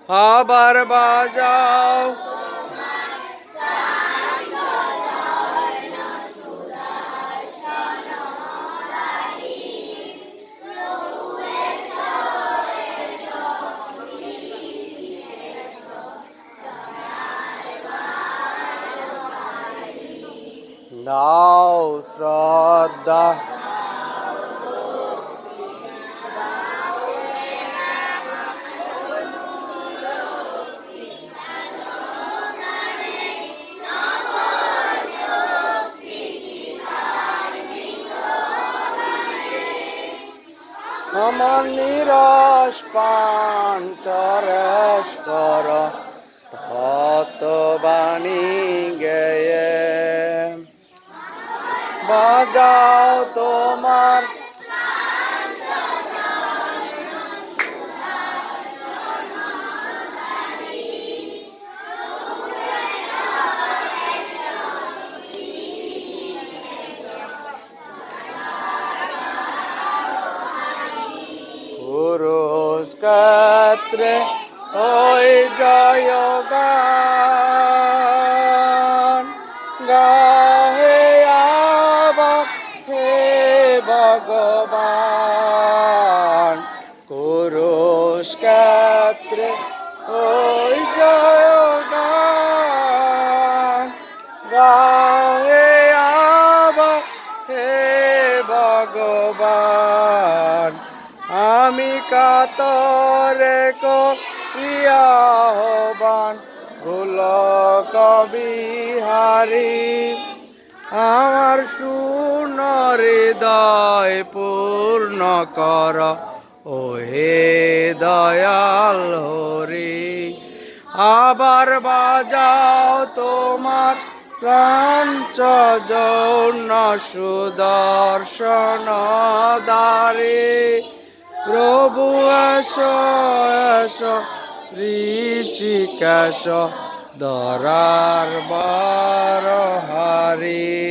আবার বাজাও দাও শ্রদ্ধা আমার নিরস পান চরস কর তত বাণী গেয়ে বাজাও তোমার পুরস্কারে ওই জয় গান গাহে আবার হে ভগবান পুরস্কারে ওই জয় গান গাহে আবার হে ভগবান আমি কাতরে করিয়াহবান গোলক বিহারী আমার শূন্য হৃদয় পূর্ণ কর ও হে দয়াল হরি আবার বাজাও তোমার কাঞ্চ যৌন সুদর্শন দ্বারে প্রভু এসো এসো ঋষিকেশ দরার বার হারি।